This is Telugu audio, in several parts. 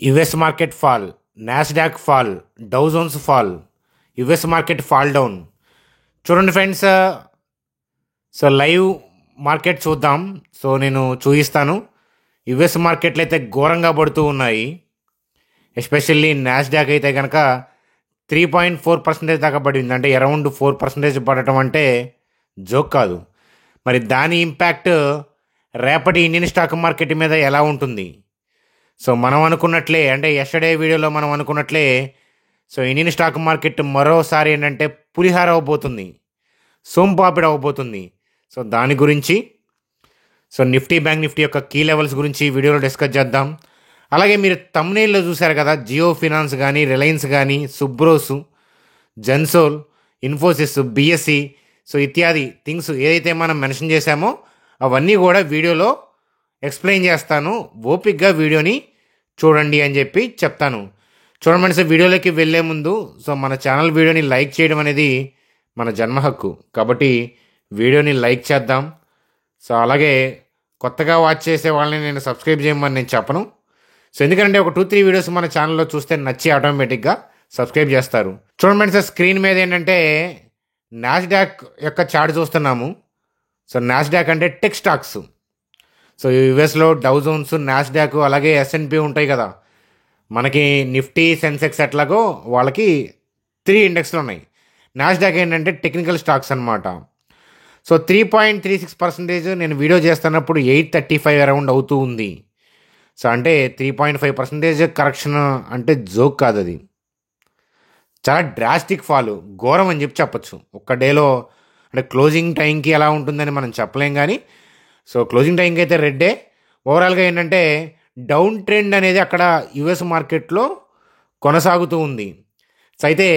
US market fall, Nasdaq fall, Dow Jones fall, US market fall down. చూడండి ఫ్రెండ్స్, సో లైవ్ మార్కెట్ చూద్దాం. సో నేను చూపిస్తాను. యుఎస్ మార్కెట్లు అయితే ఘోరంగా పడుతూ ఉన్నాయి. ఎస్పెషల్లీ నాస్డాక్ అయితే కనుక 3.4% దాకా పడింది. అంటే అరౌండ్ 4% పడటం అంటే జోక్ కాదు. మరి దాని ఇంపాక్ట్ రేపటి ఇండియన్ స్టాక్ మార్కెట్ మీద ఎలా ఉంటుంది? సో మనం అనుకున్నట్లే, అంటే ఎస్టర్డే వీడియోలో మనం అనుకున్నట్లే, సో ఇండియన్ స్టాక్ మార్కెట్ మరోసారి ఏంటంటే పులిహార అవబోతుంది, సోంపాపిడి అవబోతుంది. సో దాని గురించి, సో నిఫ్టీ, బ్యాంక్ నిఫ్టీ యొక్క కీ లెవెల్స్ గురించి వీడియోలో డిస్కస్ చేద్దాం. అలాగే మీరు థంబ్నెయిల్లో చూశారు కదా, జియో ఫినాన్స్ కానీ, రిలయన్స్ కానీ, సుబ్రోస్, జెన్సోల్, ఇన్ఫోసిస్, బిఎస్సి, సో ఇత్యాది థింగ్స్ ఏదైతే మనం మెన్షన్ చేశామో అవన్నీ కూడా వీడియోలో ఎక్స్ప్లెయిన్ చేస్తాను. ఓపిక్గా వీడియోని చూడండి అని చెప్పి చెప్తాను. చూడండి సార్, వీడియోలోకి వెళ్ళే ముందు సో మన ఛానల్ వీడియోని లైక్ చేయడం అనేది మన జన్మ హక్కు, కాబట్టి వీడియోని లైక్ చేద్దాం. సో అలాగే కొత్తగా వాచ్ చేసే వాళ్ళని నేను సబ్స్క్రైబ్ చేయమని నేను చెప్పను. సో ఎందుకంటే ఒక 2-3 వీడియోస్ మన ఛానల్లో చూస్తే నచ్చి ఆటోమేటిక్గా సబ్స్క్రైబ్ చేస్తారు. చూడండి సార్, స్క్రీన్ మీద ఏంటంటే నాస్డాక్ యొక్క చార్ట్ చూస్తున్నాము. సో నాస్డాక్ అంటే టెక్ స్టాక్స్. సో యుఎస్లో డౌ జోన్స్, నాస్డాక్, అలాగే ఎస్ఎన్పి ఉంటాయి కదా. మనకి నిఫ్టీ, సెన్సెక్స్ ఎట్లాగో వాళ్ళకి 3 ఇండెక్స్లు ఉన్నాయి. నాస్డాక్ ఏంటంటే టెక్నికల్ స్టాక్స్ అనమాట. సో 3.36% నేను వీడియో చేస్తున్నప్పుడు 835 అరౌండ్ అవుతూ ఉంది. సో అంటే 3.5% కరెక్షన్ అంటే జోక్ కాదు, అది చాలా డ్రాస్టిక్ ఫాల్, ఘోరం అని చెప్పచ్చు. ఒక్క డేలో అంటే క్లోజింగ్ టైంకి ఎలా ఉంటుందని మనం చెప్పలేం, కానీ సో క్లోజింగ్ టైంకి అయితే రెడ్డే. ఓవరాల్గా ఏంటంటే డౌన్ ట్రెండ్ అనేది అక్కడ యుఎస్ మార్కెట్లో కొనసాగుతూ ఉంది. సో అయితే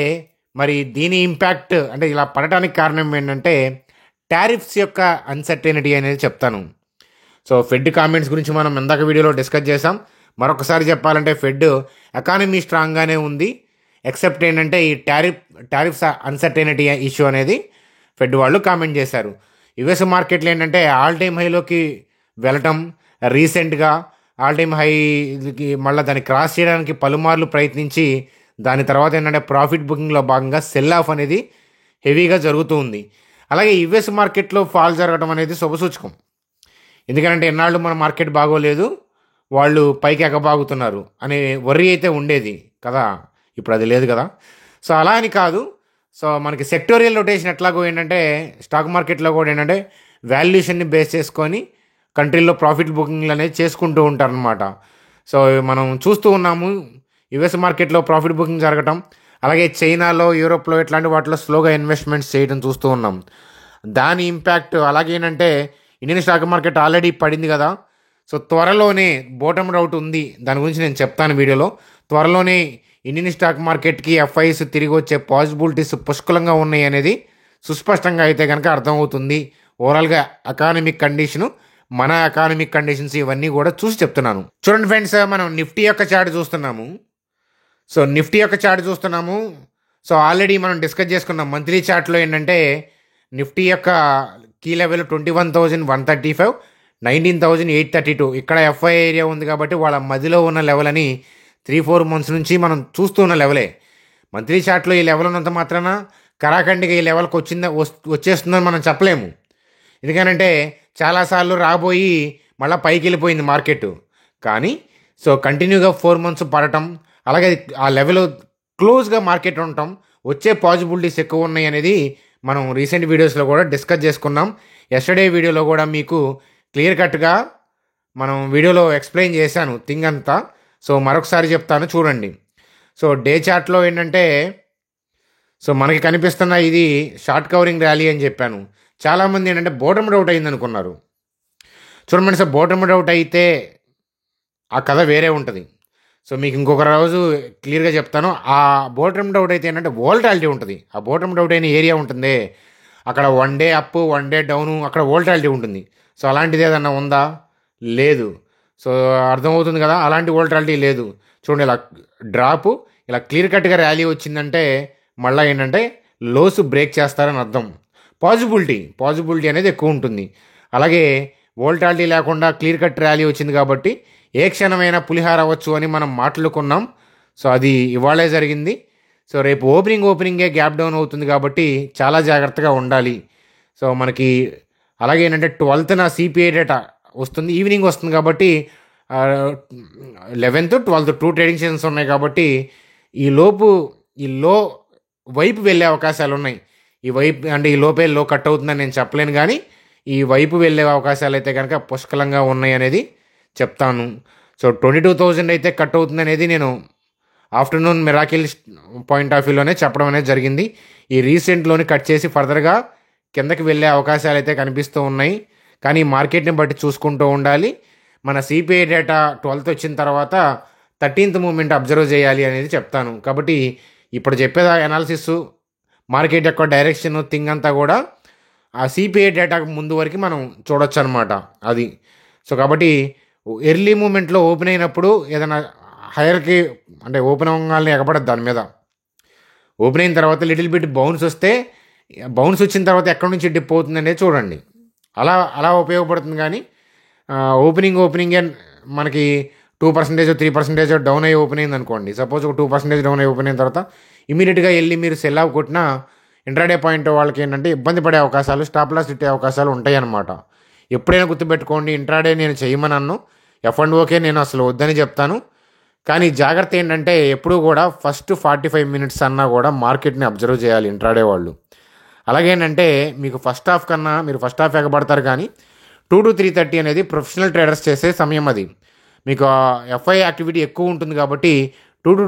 మరి దీని ఇంపాక్ట్ అంటే ఇలా పడటానికి కారణం ఏంటంటే టారిఫ్స్ యొక్క అన్సర్టెనిటీ అనేది చెప్తాను. సో ఫెడ్ కామెంట్స్ గురించి మనం ఇందాక వీడియోలో డిస్కస్ చేసాం. మరొకసారి చెప్పాలంటే ఫెడ్ ఎకానమీ స్ట్రాంగ్గానే ఉంది, ఎక్సెప్ట్ ఏంటంటే ఈ టారిఫ్స్ అన్సర్టెనిటీ ఇష్యూ అనేది ఫెడ్ వాళ్ళు కామెంట్ చేశారు. యుఎస్ మార్కెట్లు ఏంటంటే ఆల్ టైమ్ హైలోకి వెళ్ళటం, రీసెంట్గా ఆల్ టైమ్ హైకి మళ్ళీ దాన్ని క్రాస్ చేయడానికి పలుమార్లు ప్రయత్నించి దాని తర్వాత ఏంటంటే ప్రాఫిట్ బుకింగ్లో భాగంగా సెల్ ఆఫ్ అనేది హెవీగా జరుగుతూ ఉంది. అలాగే యుఎస్ మార్కెట్లో ఫాల్ జరగడం అనేది శుభసూచకం. ఎందుకంటే ఎన్నాళ్ళు మన మార్కెట్ బాగోలేదు, వాళ్ళు పైకి ఎగబాగుతున్నారు అనే వర్రీ అయితే ఉండేది కదా, ఇప్పుడు అది లేదు కదా. సో అలా అని కాదు, సో మనకి సెక్టోరియల్ రొటేషన్ ఎట్లాగో ఏంటంటే స్టాక్ మార్కెట్లో కూడా ఏంటంటే వాల్యుయేషన్ని బేస్ చేసుకొని కంట్రీలో ప్రాఫిట్ బుకింగ్లు అనేది చేసుకుంటూ ఉంటారనమాట. సో మనం చూస్తూ ఉన్నాము యుఎస్ మార్కెట్లో ప్రాఫిట్ బుకింగ్ జరగటం, అలాగే చైనాలో, యూరోప్లో ఇట్లాంటి వాటిలో స్లోగా ఇన్వెస్ట్మెంట్స్ చేయడం చూస్తూ ఉన్నాం. దాని ఇంపాక్ట్ అలాగే ఏంటంటే ఇండియన్ స్టాక్ మార్కెట్ ఆల్రెడీ పడింది కదా. సో త్వరలోనే బోటమ్ అవుట్ ఉంది, దాని గురించి నేను చెప్తాను వీడియోలో. త్వరలోనే ఇండియన్ స్టాక్ మార్కెట్కి ఎఫ్ఐస్ తిరిగి వచ్చే పాసిబిలిటీస్ పుష్కలంగా ఉన్నాయి అనేది సుస్పష్టంగా అయితే కనుక అర్థమవుతుంది. ఓవరాల్గా ఎకానమిక్ కండిషను, మన ఎకానమిక్ కండిషన్స్ ఇవన్నీ కూడా చూసి చెప్తున్నాను. చూడండి ఫ్రెండ్స్, మనం నిఫ్టీ యొక్క చార్ట్ చూస్తున్నాము. సో నిఫ్టీ యొక్క చార్ట్ చూస్తున్నాము. సో ఆల్రెడీ మనం డిస్కస్ చేసుకున్నాం మంత్లీ చార్ట్లో ఏంటంటే నిఫ్టీ యొక్క కీ లెవెల్ 21,135, 19,832. ఇక్కడ ఎఫ్ఐ ఏరియా ఉంది కాబట్టి వాళ్ళ మధ్యలో ఉన్న లెవెల్ అని 3-4 మంత్స్ నుంచి మనం చూస్తున్న లెవెలే. మంత్లీ చార్ట్లో ఈ లెవెల్ ఉన్నంత మాత్రాన కరాఖండిగా ఈ లెవెల్కి వచ్చేస్తుందని మనం చెప్పలేము. ఎందుకనంటే చాలాసార్లు రాబోయి మళ్ళీ పైకి వెళ్ళిపోయింది మార్కెట్. కానీ సో కంటిన్యూగా 4 మంత్స్ పడటం, అలాగే ఆ లెవెల్ క్లోజ్గా మార్కెట్ ఉండటం, వచ్చే పాసిబిలిటీస్ ఎక్కువ ఉన్నాయి అనేది మనం రీసెంట్ వీడియోస్లో కూడా డిస్కస్ చేసుకున్నాం. ఎస్టర్డే వీడియోలో కూడా మీకు క్లియర్ కట్గా మనం వీడియోలో ఎక్స్ప్లెయిన్ చేశాను థింగ్ అంతా. సో మరొకసారి చెప్తాను చూడండి. సో డే చార్ట్లో ఏంటంటే సో మనకి కనిపిస్తున్న ఇది షార్ట్ కవరింగ్ ర్యాలీ అని చెప్పాను. చాలామంది ఏంటంటే బోటమ్ అవుట్ అయింది అనుకున్నారు. చూడండి సార్, బోటమ్ అవుట్ అయితే ఆ కథ వేరే ఉంటుంది. సో మీకు ఇంకొక రోజు క్లియర్గా చెప్తాను. ఆ బోటమ్ అవుట్ అయితే ఏంటంటే వోల్టాలిటీ ఉంటుంది. ఆ బోటమ్ అవుట్ అయిన ఏరియా ఉంటుంది, అక్కడ 1 డే అప్, 1 డే డౌను, అక్కడ వోల్టాలిటీ ఉంటుంది. సో అలాంటిది ఏదన్నా ఉందా? లేదు. సో అర్థమవుతుంది కదా, అలాంటి వోల్టాలిటీ లేదు. చూడండి, ఇలా డ్రాపు, ఇలా క్లియర్ కట్గా ర్యాలీ వచ్చిందంటే మళ్ళీ ఏంటంటే లోస్ బ్రేక్ చేస్తారని అర్థం. పాజిబిలిటీ అనేది ఎక్కువ ఉంటుంది. అలాగే వోల్టాలిటీ లేకుండా క్లియర్ కట్ ర్యాలీ వచ్చింది కాబట్టి ఏ క్షణమైనా పులిహార అవ్వచ్చు అని మనం మాట్లాడుకున్నాం. సో అది ఇవాళే జరిగింది. సో రేపు ఓపెనింగే గ్యాప్ డౌన్ అవుతుంది కాబట్టి చాలా జాగ్రత్తగా ఉండాలి. సో మనకి అలాగే ఏంటంటే 12న సిపిఐ డేటా వస్తుంది, ఈవినింగ్ వస్తుంది కాబట్టి 11th 12th 2 ట్రేడింగ్ సెషన్స్ ఉన్నాయి కాబట్టి ఈలోపు ఈ లో వైపు వెళ్ళే అవకాశాలు ఉన్నాయి. ఈ వైపు అంటే ఈ లోపే లో కట్ అవుతుందని నేను చెప్పలేను, కానీ ఈ వైపు వెళ్ళే అవకాశాలు అయితే కనుక పుష్కలంగా ఉన్నాయి అనేది చెప్తాను. సో 22,000 అయితే కట్ అవుతుంది అనేది నేను ఆఫ్టర్నూన్ మిరాకిల్ పాయింట్ ఆఫ్ వ్యూలోనే చెప్పడం అనేది జరిగింది. ఈ రీసెంట్లోని కట్ చేసి ఫర్దర్గా కిందకి వెళ్ళే అవకాశాలు అయితే కనిపిస్తూ ఉన్నాయి, కానీ మార్కెట్ని బట్టి చూసుకుంటూ ఉండాలి. మన సిపిఐ డేటా 12th వచ్చిన తర్వాత 13th మూమెంట్ అబ్జర్వ్ చేయాలి అనేది చెప్తాను. కాబట్టి ఇప్పుడు చెప్పేది అనాలిసిస్ మార్కెట్ యొక్క డైరెక్షన్ థింగ్ అంతా కూడా ఆ సిపిఐ డేటాకు ముందు వరకు మనం చూడొచ్చు అనమాట అది. సో కాబట్టి ఎర్లీ మూమెంట్లో ఓపెన్ అయినప్పుడు ఏదైనా హైయర్కి అంటే ఓపెన్ అవ్వగానే ఎగబడద్దు దాని మీద. ఓపెన్ అయిన తర్వాత లిటిల్ బిట్ బౌన్స్ వస్తే బౌన్స్ వచ్చిన తర్వాత ఎక్కడి నుంచి డిప్ అవుతుంది అనేది చూడండి. అలా అలా ఉపయోగపడుతుంది. కానీ ఓపెనింగే మనకి 2% 3% డౌన్ అయ్యి ఓపెన్ అయింది అనుకోండి. సపోజ్ ఒక 2% డౌన్ అయ్యి ఓపెన్ అయిన తర్వాత ఇమీడియట్గా వెళ్ళి మీరు సెల్ ఆఫ్ కొట్టినా ఇంట్రాడే పాయింట్ వాళ్ళకి ఏంటంటే ఇబ్బంది పడే అవకాశాలు, స్టాప్ లాస్ ఇట్టే అవకాశాలు ఉంటాయి అన్నమాట. ఎప్పుడైనా గుర్తుపెట్టుకోండి, ఇంట్రాడే నేను చేయమనను, F&Oకే నేను అసలు వద్దని చెప్తాను. కానీ జాగ్రత్త ఏంటంటే ఎప్పుడూ కూడా ఫస్ట్ 45 minutes అన్నా కూడా మార్కెట్ని అబ్జర్వ్ చేయాలి ఇంట్రాడే వాళ్ళు. అలాగేంటంటే మీకు ఫస్ట్ హాఫ్ కన్నా మీరు ఫస్ట్ హాఫ్ ఎగబడతారు, కానీ 2 to 3:30 అనేది ప్రొఫెషనల్ ట్రేడర్స్ చేసే సమయం. అది మీకు ఎఫ్ఐ యాక్టివిటీ ఎక్కువ ఉంటుంది కాబట్టి 2 to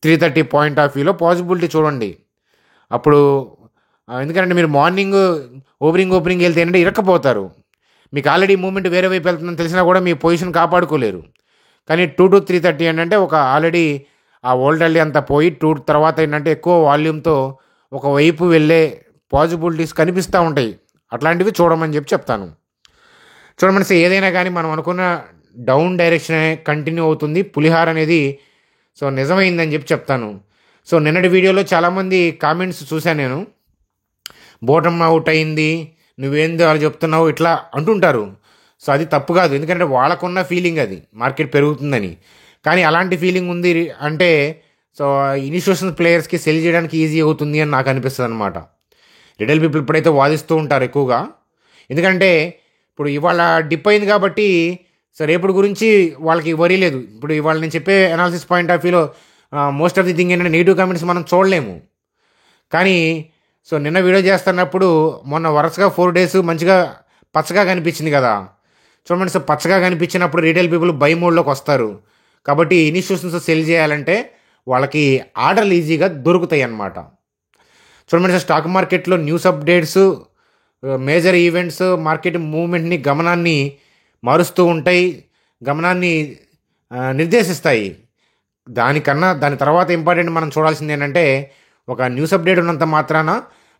3:30 పాయింట్ ఆఫ్ వ్యూలో పాసిబిలిటీ చూడండి. అప్పుడు ఎందుకంటే మీరు మార్నింగ్ ఓపెనింగ్ వెళ్తే ఏంటంటే ఇరక్కపోతారు. మీకు ఆల్రెడీ మూమెంట్ వేరే వైపు వెళ్తుందని తెలిసినా కూడా మీ పొజిషన్ కాపాడుకోలేరు. కానీ 2 to 3:30 ఏంటంటే ఒక ఆల్రెడీ ఆ వోల్టాలిటీ అంతా పోయి 2 తర్వాత ఏంటంటే ఎక్కువ వాల్యూమ్తో ఒకవైపు వెళ్ళే పాసిబిలిటీస్ కనిపిస్తూ ఉంటాయి. అట్లాంటివి చూడమని చెప్తాను. చూడమని ఏదైనా కానీ మనం అనుకున్న డౌన్ డైరెక్షన్ కంటిన్యూ అవుతుంది, పులిహార అనేది సో నిజమైందని చెప్తాను. సో నిన్నటి వీడియోలో చాలామంది కామెంట్స్ చూశాను నేను, బోటమ్ అవుట్ అయింది, నువ్వేందో అలా చెప్తున్నావు ఇట్లా అంటుంటారు. సో అది తప్పు కాదు, ఎందుకంటే వాళ్ళకున్న ఫీలింగ్ అది మార్కెట్ పెరుగుతుందని. కానీ అలాంటి ఫీలింగ్ ఉంది అంటే సో ఇన్స్టిట్యూషనల్ ప్లేయర్స్కి సెల్ చేయడానికి ఈజీ అవుతుంది అని నాకు అనిపిస్తుంది అనమాట. రిటైల్ పీపుల్ ఇప్పుడైతే వాదిస్తూ ఉంటారు ఎక్కువగా, ఎందుకంటే ఇప్పుడు ఇవాళ డిప్ అయింది కాబట్టి సో రేపటి గురించి వాళ్ళకి వరీ లేదు. ఇప్పుడు ఇవాళ నేను చెప్పే అనాలిసిస్ పాయింట్ ఆఫ్ వ్యూలో మోస్ట్ ఆఫ్ ది థింగ్ ఏంటంటే నెగిటివ్ కామెంట్స్ మనం చూడలేము. కానీ సో నిన్న వీడియో చేస్తున్నప్పుడు మొన్న వరుసగా 4 days మంచిగా పచ్చగా కనిపించింది కదా. చూడండి, సో పచ్చగా కనిపించినప్పుడు రీటైల్ పీపుల్ బై మోడ్లోకి వస్తారు. కాబట్టి ఇన్స్టిట్యూషన్స్ సెల్ చేయాలంటే వాళ్ళకి ఆర్డర్లు ఈజీగా దొరుకుతాయి అన్నమాట. చూడండి, సో స్టాక్ మార్కెట్లో news updates, major events market మూవ్మెంట్ని గమనాన్ని మారుస్తూ ఉంటాయి, గమనాన్ని నిర్దేశిస్తాయి. దాని తర్వాత ఇంపార్టెంట్ మనం చూడాల్సింది ఏంటంటే ఒక న్యూస్ అప్డేట్ ఉన్నంత మాత్రాన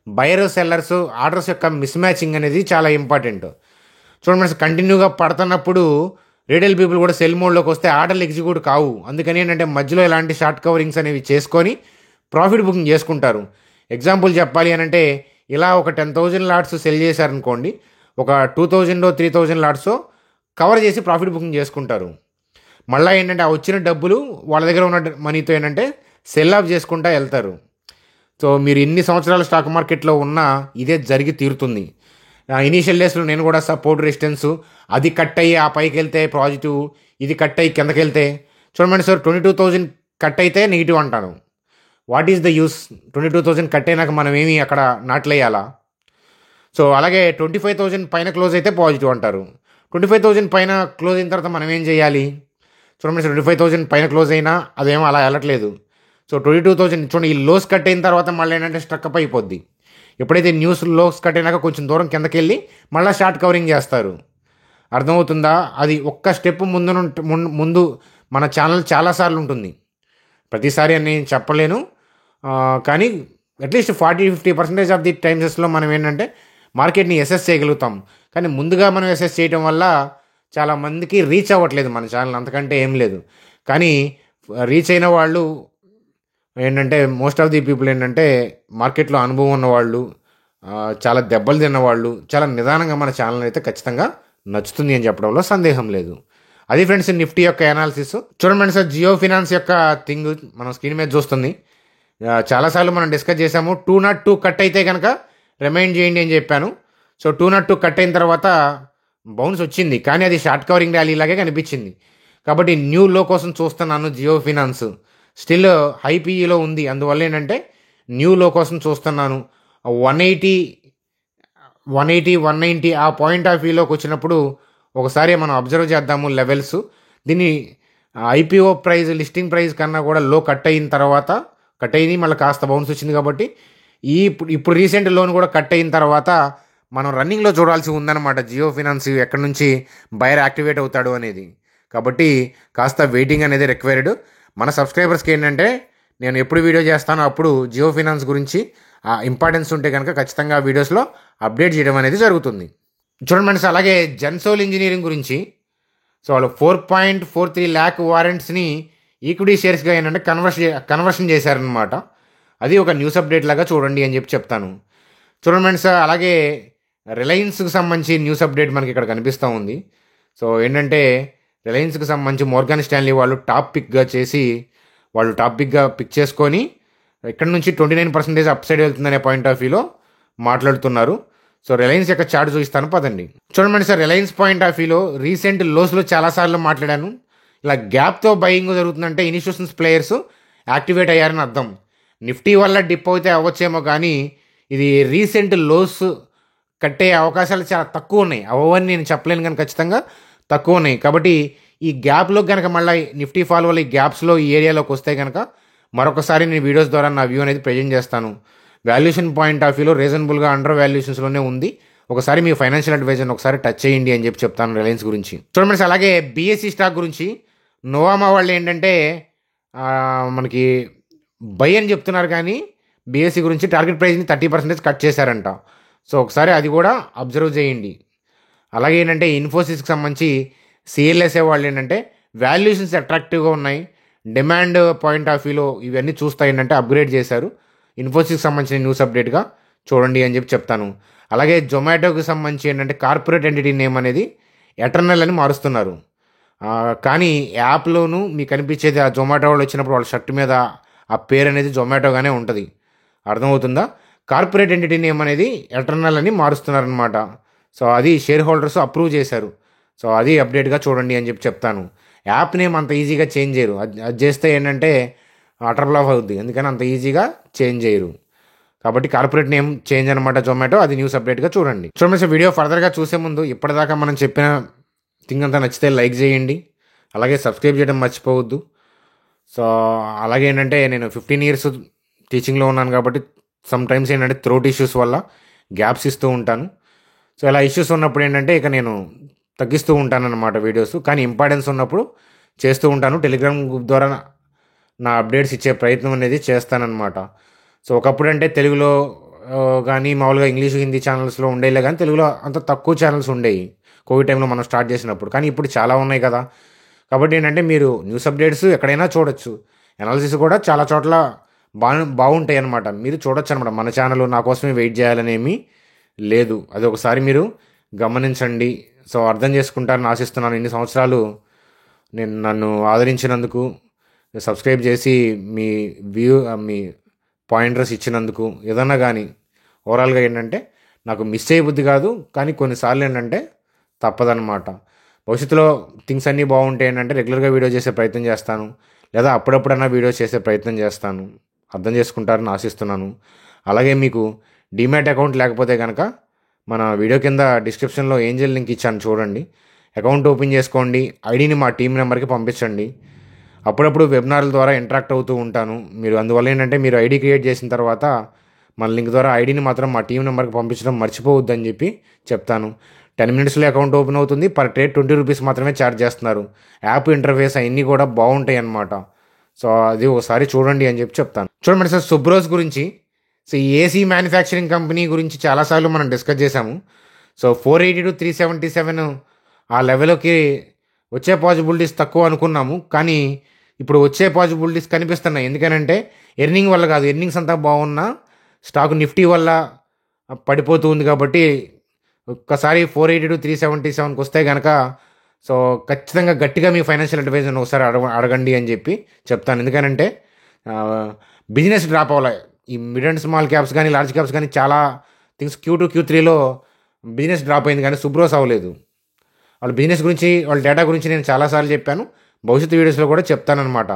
బయర్ సెల్లర్స్ ఆర్డర్స్ యొక్క మిస్ మ్యాచింగ్ అనేది చాలా ఇంపార్టెంట్. చూడండి, కంటిన్యూగా పడుతున్నప్పుడు రీటైల్ పీపుల్ కూడా సెల్ మోడ్లోకి వస్తే ఆర్డర్లు ఎగ్జిక్యూట్ కావు. అందుకని ఏంటంటే మధ్యలో ఇలాంటి షార్ట్ కవరింగ్స్ అనేవి చేసుకొని ప్రాఫిట్ బుకింగ్ చేసుకుంటారు. ఎగ్జాంపుల్ చెప్పాలి అని అంటే ఇలా ఒక 10,000 లాట్స్ సెల్ చేశారనుకోండి, ఒక 2,000 3,000 లాట్స్ కవర్ చేసి ప్రాఫిట్ బుకింగ్ చేసుకుంటారు. మళ్ళీ ఏంటంటే ఆ వచ్చిన డబ్బులు వాళ్ళ దగ్గర ఉన్న మనీతో ఏంటంటే సెల్ ఆఫ్ చేసుకుంటూ వెళ్తారు. సో మీరు ఎన్ని సంవత్సరాలు స్టాక్ మార్కెట్లో ఉన్నా ఇదే జరిగి తీరుతుంది. ఇనీషియల్ డేస్లో నేను కూడా సపోర్ట్ రెసిస్టెన్స్ అది కట్ అయ్యి ఆ పైకి వెళ్తే పాజిటివ్, ఇది కట్ అయ్యి కిందకి వెళ్తే చూడండి సార్ 22,000 కట్ అయితే నెగిటివ్ అంటాను. What is the use? 22,000 cut అయినాక మనం ఏమి అక్కడ నాట్లేయాలా? సో అలాగే 25,000 పైన క్లోజ్ అయితే పాజిటివ్ అంటారు. 25,000 పైన క్లోజ్ అయిన తర్వాత మనం ఏం చేయాలి? చూడండి సార్ 25,000 పైన క్లోజ్ అయినా అదేమో అలా వెళ్ళట్లేదు. సో 22,000 చూడండి, ఈ లోస్ కట్ అయిన తర్వాత మళ్ళీ ఏంటంటే స్ట్రక్అప్ అయిపోద్ది. ఎప్పుడైతే న్యూస్ లోస్ కట్ అయినాక కొంచెం దూరం కిందకి వెళ్ళి మళ్ళీ షార్ట్ కవరింగ్ చేస్తారు. అర్థమవుతుందా? అది ఒక్క స్టెప్ ముందు మన ఛానల్ చాలాసార్లు ఉంటుంది. ప్రతిసారి అని నేను చెప్పలేను, కానీ అట్లీస్ట్ 40-50% ఆఫ్ ది టైమ్సెస్లో మనం ఏంటంటే మార్కెట్ని అసెస్ చేయగలుగుతాం. కానీ ముందుగా మనం అసెస్ చేయడం వల్ల చాలామందికి రీచ్ అవ్వట్లేదు మన ఛానల్, అంతకంటే ఏం లేదు. కానీ రీచ్ అయిన వాళ్ళు ఏంటంటే మోస్ట్ ఆఫ్ ది పీపుల్ ఏంటంటే మార్కెట్లో అనుభవం ఉన్నవాళ్ళు, చాలా దెబ్బలు తిన్నవాళ్ళు, చాలా నిదానంగా మన ఛానల్ అయితే ఖచ్చితంగా నచ్చుతుంది అని చెప్పడంలో సందేహం లేదు. అది ఫ్రెండ్స్ నిఫ్టీ యొక్క అనాలిసిస్. చూడండి ఫ్రెండ్స్, జియో ఫినాన్స్ యొక్క థింగ్ మనం స్క్రీన్ మీద చూస్తుంది. చాలాసార్లు మనం డిస్కస్ చేసాము. 202 కట్ అయితే కనుక రిమైండ్ చేయండి అని చెప్పాను. సో 202 కట్ అయిన తర్వాత బౌన్స్ వచ్చింది, కానీ అది షార్ట్ కవరింగ్ ర్యాలీ లాగే కనిపించింది. కాబట్టి న్యూ లో కోసం చూస్తున్నాను. జియో ఫినాన్స్ స్టిల్ హై పీఈలో ఉంది, అందువల్ల ఏంటంటే న్యూ లో కోసం చూస్తున్నాను. 180 190 ఆ పాయింట్ ఆఫ్ వ్యూలోకి వచ్చినప్పుడు ఒకసారి మనం అబ్జర్వ్ చేద్దాము లెవెల్స్. దీన్ని ఐపీఓ ప్రైస్, లిస్టింగ్ ప్రైస్ కన్నా కూడా లో కట్ అయిన తర్వాత కట్ అయింది, మళ్ళీ కాస్త బౌన్స్ వచ్చింది. కాబట్టి ఇప్పుడు రీసెంట్ లోన్ కూడా కట్ అయిన తర్వాత మనం రన్నింగ్లో చూడాల్సి ఉందన్నమాట. జియో ఫినాన్స్ ఎక్కడి నుంచి బయర్ యాక్టివేట్ అవుతాడు అనేది. కాబట్టి కాస్త వెయిటింగ్ అనేది రిక్వైర్డ్. మన సబ్స్క్రైబర్స్కి ఏంటంటే నేను ఎప్పుడు వీడియో చేస్తానో అప్పుడు జియో ఫినాన్స్ గురించి ఇంపార్టెన్స్ ఉంటే కనుక ఖచ్చితంగా వీడియోస్లో అప్డేట్ చేయడం అనేది జరుగుతుంది. చూడండి ఫ్రెండ్స్, అలాగే జెన్సోల్ ఇంజనీరింగ్ గురించి. సో వాళ్ళు 4.43 lakh వారెంట్స్ని ఈక్విటీ షేర్స్గా ఏంటంటే కన్వర్షన్ చేశారనమాట. అది ఒక న్యూస్ అప్డేట్ లాగా చూడండి అని చెప్తాను. చూడండి ఫ్రెండ్స్, అలాగే రిలయన్స్కి సంబంధించి న్యూస్ అప్డేట్ మనకి ఇక్కడ కనిపిస్తూ ఉంది. సో ఏంటంటే రిలయన్స్కి సంబంధించి మోర్గాన్ స్టాన్లీ వాళ్ళు టాప్ పిక్గా పిక్ చేసుకొని ఇక్కడ నుంచి 29% అప్ సైడ్ వెళ్తుందనే పాయింట్ ఆఫ్ వ్యూలో మాట్లాడుతున్నారు. సో రిలయన్స్ యొక్క చార్ట్ చూపిస్తాను పదండి. చూడండి సార్, రిలయన్స్ పాయింట్ ఆఫ్ వ్యూలో రీసెంట్ లోస్లో చాలాసార్లు మాట్లాడాను. ఇలా గ్యాప్తో బయింగ్ జరుగుతుందంటే ఇన్స్టిట్యూషన్స్ ప్లేయర్స్ యాక్టివేట్ అయ్యారని అర్థం. నిఫ్టీ వల్ల డిప్ అయితే అవ్వచ్చేమో, కానీ ఇది రీసెంట్ లోస్ కట్టే అవకాశాలు చాలా తక్కువ ఉన్నాయి. అవన్నీ నేను చెప్పలేను, కానీ ఖచ్చితంగా తక్కువ ఉన్నాయి. కాబట్టి ఈ గ్యాప్లో కనుక మళ్ళీ నిఫ్టీ ఫాల్ వల్ల ఈ గ్యాప్స్లో ఈ ఏరియాలోకి వస్తే కనుక మరొకసారి నేను వీడియోస్ ద్వారా నా వ్యూ అనేది ప్రజెంట్ చేస్తాను. వాల్యుయేషన్ పాయింట్ ఆఫ్ వ్యూలో రీజనబుల్గా అండర్ వాల్యుయేషన్స్లోనే ఉంది. ఒకసారి మీ ఫైనాన్షియల్ అడ్వైజర్ని ఒకసారి టచ్ చేయండి అని చెప్తాను రిలయన్స్ గురించి. చూడండి, అలాగే బీఎస్సీ స్టాక్ గురించి నోవామా వాళ్ళు ఏంటంటే మనకి బై అని చెప్తున్నారు, కానీ బీఎస్సీ గురించి టార్గెట్ ప్రైస్ని 30% కట్ చేశారంట. సో ఒకసారి అది కూడా అబ్జర్వ్ చేయండి. అలాగే ఏంటంటే ఇన్ఫోసిస్కి సంబంధించి సిఎల్ఎస్ఏ వాళ్ళు ఏంటంటే వాల్యుయేషన్స్ అట్రాక్టివ్గా ఉన్నాయి, డిమాండ్ పాయింట్ ఆఫ్ వ్యూలో ఇవన్నీ చూస్తా ఏంటంటే అప్గ్రేడ్ చేశారు. ఇన్ఫోసిస్కి సంబంధించిన న్యూస్ అప్డేట్గా చూడండి అని చెప్తాను. అలాగే జొమాటోకి సంబంధించి ఏంటంటే కార్పొరేట్ ఎంటిటీ నేమ్ అనేది ఎటర్నల్ అని మారుస్తున్నారు. కానీ యాప్లోనూ మీకు కనిపించేది ఆ జొమాటో వాళ్ళు వచ్చినప్పుడు వాళ్ళ షర్ట్ మీద ఆ పేరు అనేది జొమాటోగానే ఉంటుంది. అర్థమవుతుందా? కార్పొరేట్ ఎంటిటీ నేమ్ అనేది ఎటర్నల్ అని మారుస్తున్నారనమాట. సో అది షేర్ హోల్డర్స్ అప్రూవ్ చేశారు. సో అది అప్డేట్గా చూడండి అని చెప్తాను. యాప్ నేమ్ అంత ఈజీగా చేంజ్ చేయరు. అది చేస్తే ఏంటంటే అటర్ బ్లాక్ అవుద్ది, అందుకని అంత ఈజీగా చేంజ్ చేయరు. కాబట్టి కార్పొరేట్ నేమ్ చేంజ్ అనమాట జొమాటో. అది న్యూస్ అప్డేట్గా చూడండి. సార్, వీడియో ఫర్దర్గా చూసే ముందు ఇప్పటిదాకా మనం చెప్పిన థింగ్ అంతా నచ్చితే లైక్ చేయండి, అలాగే సబ్స్క్రైబ్ చేయడం మర్చిపోవద్దు. సో అలాగే ఏంటంటే నేను 15 years టీచింగ్లో ఉన్నాను, కాబట్టి సమ్ టైమ్స్ ఏంటంటే థ్రోట్ ఇష్యూస్ వల్ల గ్యాప్స్ ఇస్తూ ఉంటాను. సో ఇలా ఇష్యూస్ ఉన్నప్పుడు ఏంటంటే ఇక నేను తగ్గిస్తూ ఉంటాను అన్నమాట వీడియోస్, కానీ ఇంపార్టెన్స్ ఉన్నప్పుడు చేస్తూ ఉంటాను. టెలిగ్రామ్ గ్రూప్ ద్వారా నా అప్డేట్స్ ఇచ్చే ప్రయత్నం అనేది చేస్తానన్నమాట. సో ఒకప్పుడు అంటే తెలుగులో కానీ మామూలుగా ఇంగ్లీష్ హిందీ ఛానల్స్లో ఉండేలే, కానీ తెలుగులో అంత తక్కువ ఛానల్స్ ఉండేవి కోవిడ్ టైంలో మనం స్టార్ట్ చేసినప్పుడు. కానీ ఇప్పుడు చాలా ఉన్నాయి కదా. కాబట్టి ఏంటంటే మీరు న్యూస్ అప్డేట్స్ ఎక్కడైనా చూడొచ్చు, అనాలిసిస్ కూడా చాలా చోట్ల బాగుంటాయి అన్నమాట. మీరు చూడొచ్చు అనమాట. మన ఛానల్ నా కోసమే వెయిట్ చేయాలనేమి లేదు, అది ఒకసారి మీరు గమనించండి. సో అర్థం చేసుకుంటారని ఆశిస్తున్నాను. ఇన్ని సంవత్సరాలు నన్ను ఆదరించినందుకు, సబ్స్క్రైబ్ చేసి మీ మీ పాయింటర్స్ ఇచ్చినందుకు, ఏదన్నా కానీ ఓవరాల్గా ఏంటంటే నాకు మిస్ అయ్యే బుద్ధి కాదు, కానీ కొన్నిసార్లు ఏంటంటే తప్పదన్నమాట. భవిష్యత్తులో థింగ్స్ అన్నీ బాగుంటాయి ఏంటంటే రెగ్యులర్గా వీడియో చేసే ప్రయత్నం చేస్తాను, లేదా అప్పుడప్పుడన్నా వీడియో చేసే ప్రయత్నం చేస్తాను. అర్థం చేసుకుంటారని ఆశిస్తున్నాను. అలాగే మీకు డీమ్యాట్ అకౌంట్ లేకపోతే కనుక మన వీడియో కింద డిస్క్రిప్షన్లో ఏంజెల్ లింక్ ఇచ్చాను, చూడండి. అకౌంట్ ఓపెన్ చేసుకోండి, ఐడిని మా టీం నెంబర్కి పంపించండి. అప్పుడప్పుడు వెబినార్ల ద్వారా ఇంటరాక్ట్ అవుతూ ఉంటాను. మీరు అందువల్ల ఏంటంటే మీరు ఐడి క్రియేట్ చేసిన తర్వాత మన లింక్ ద్వారా ఐడిని మాత్రం మా టీం నెంబర్కి పంపించడం మర్చిపోవద్దని చెప్తాను. 10 minutesలో అకౌంట్ ఓపెన్ అవుతుంది. పర్ ట్రేడ్ 20 rupees మాత్రమే ఛార్జ్ చేస్తున్నారు. యాప్ ఇంటర్ఫేస్ అన్నీ కూడా బాగుంటాయి అన్నమాట. సో అది ఒకసారి చూడండి అని చెప్తాను. చూడండి సార్, సుబ్రోస్ గురించి. సో ఈ ఏసీ మ్యానుఫ్యాక్చరింగ్ కంపెనీ గురించి చాలాసార్లు మనం డిస్కస్ చేశాము. సో 480 to 377 ఆ లెవెల్కి వచ్చే పాసిబిలిటీస్ తక్కువ అనుకున్నాము, కానీ ఇప్పుడు వచ్చే పాసిబిలిటీస్ కనిపిస్తున్నాయి. ఎందుకనంటే ఎర్నింగ్ వల్ల కాదు, ఎర్నింగ్స్ అంతా బాగున్నా స్టాక్ నిఫ్టీ వల్ల పడిపోతూ ఉంది. కాబట్టి ఒక్కసారి 480 to 377కి వస్తే కనుక సో ఖచ్చితంగా గట్టిగా మీ ఫైనాన్షియల్ అడ్వైజర్ని ఒకసారి అడగండి అని చెప్పి చెప్తాను. ఎందుకనంటే బిజినెస్ డ్రాప్ అవ్వాలి. ఈ మిడ్ అండ్ స్మాల్ క్యాప్స్ కానీ లార్జ్ క్యాప్స్ కానీ చాలా థింగ్స్ Q2 Q3లో బిజినెస్ డ్రాప్ అయింది కానీ సుబ్రోస్ అవ్వలేదు. వాళ్ళ బిజినెస్ గురించి వాళ్ళ డేటా గురించి నేను చాలాసార్లు చెప్పాను, భవిష్యత్తు వీడియోస్లో కూడా చెప్తానమాట.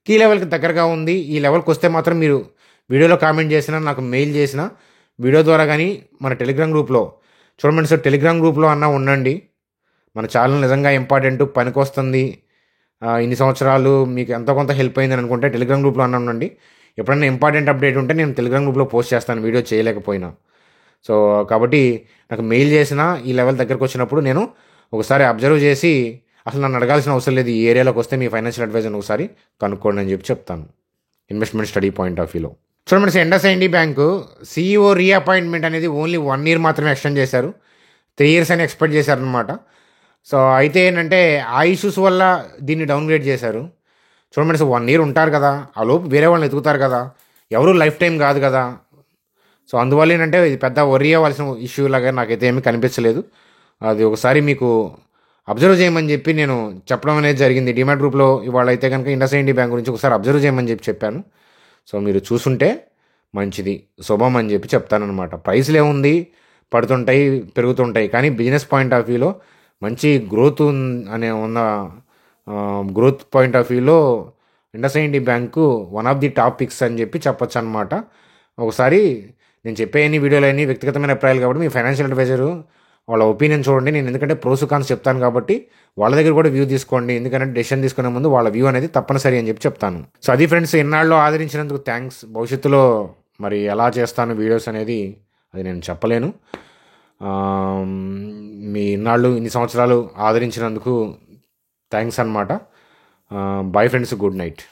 కీ లెవెల్కి దగ్గరగా ఉంది. ఈ లెవెల్కి వస్తే మాత్రం మీరు వీడియోలో కామెంట్ చేసినా, నాకు మెయిల్ చేసినా, వీడియో ద్వారా కానీ మన టెలిగ్రామ్ గ్రూప్లో చూడండి సార్, టెలిగ్రామ్ గ్రూప్లో అన్నా ఉండండి. మన ఛానల్ నిజంగా ఇంపార్టెంట్, పనికొస్తుంది, ఇన్ని సంవత్సరాలు మీకు ఎంతో కొంత హెల్ప్ అయిందని అనుకుంటే టెలిగ్రామ్ గ్రూప్లో అన్నా ఉండండి. ఎప్పుడైనా ఇంపార్టెంట్ అప్డేట్ ఉంటే నేను టెలిగ్రామ్ గ్రూప్లో పోస్ట్ చేస్తాను, వీడియో చేయలేకపోయినా. సో కాబట్టి నాకు మెయిల్ చేసినా ఈ లెవెల్ దగ్గరకు వచ్చినప్పుడు నేను ఒకసారి అబ్జర్వ్ చేసి, అసలు నన్ను అడగాల్సిన అవసరం లేదు, ఈ ఏరియాలోకి వస్తే మీ ఫైనాన్షియల్ అడ్వైజర్ని ఒకసారి కనుక్కోండి అని చెప్పి చెప్తాను, ఇన్వెస్ట్మెంట్ స్టడీ పాయింట్ ఆఫ్ వ్యూలో. చూడండి IndusInd బ్యాంకు CEO రీఅపాయింట్మెంట్ అనేది ఓన్లీ 1 year మాత్రమే ఎక్స్టెండ్ చేశారు. 3 years అని ఎక్స్పెక్ట్ చేశారనమాట. సో అయితే ఏంటంటే ఆ ఇష్యూస్ వల్ల దీన్ని డౌన్గ్రేడ్ చేశారు. చూడండి 1 year ఉంటారు కదా, ఆ లోపు వేరే వాళ్ళని ఎతుకుతారు కదా, ఎవరు లైఫ్ టైం కాదు కదా. సో అందువల్ల ఏంటంటే ఇది పెద్ద వరీ అవ్వాల్సిన ఇష్యూ లాగా నాకైతే ఏమీ కనిపించలేదు. అది ఒకసారి మీకు అబ్జర్వ్ చేయమని చెప్పి నేను చెప్పడం అనేది జరిగింది. డిమాట్ గ్రూప్లో ఇవాళ అయితే కనుక IndusInd బ్యాంక్ గురించి ఒకసారి అబ్జర్వ్ చేయమని చెప్పి చెప్పాను. సో మీరు చూసుంటే మంచిది, శుభం అని చెప్పి చెప్తానమాట. ప్రైస్లు ఏముంది, పడుతుంటాయి పెరుగుతుంటాయి, కానీ బిజినెస్ పాయింట్ ఆఫ్ వ్యూలో మంచి గ్రోత్ అనే ఉన్న గ్రోత్ పాయింట్ ఆఫ్ వ్యూలో IndusInd bank one of the top picks అని చెప్పి చెప్పొచ్చు అనమాట. ఒకసారి నేను చెప్పే అన్ని వీడియోలు అన్ని వ్యక్తిగతమైన అభిప్రాయాలు కాబట్టి మీ ఫైనాన్షియల్ అడ్వైజరు వాళ్ళ ఒపీనియన్ చూడండి. నేను ఎందుకంటే ప్రోస్ కాన్స్ చెప్తాను కాబట్టి వాళ్ళ దగ్గర కూడా వ్యూ తీసుకోండి, ఎందుకంటే డెసిషన్ తీసుకునే ముందు వాళ్ళ వ్యూ అనేది తప్పనిసరి అని చెప్పి చెప్తాను. సో అది ఫ్రెండ్స్, ఇన్నాళ్ళు ఆదరించినందుకు థ్యాంక్స్. భవిష్యత్తులో మరి ఎలా చేస్తాను వీడియోస్ అనేది అది నేను చెప్పలేను. మీ ఇన్నాళ్ళు ఇన్ని సంవత్సరాలు ఆదరించినందుకు థ్యాంక్స్ అనమాట. Bye friends, good night.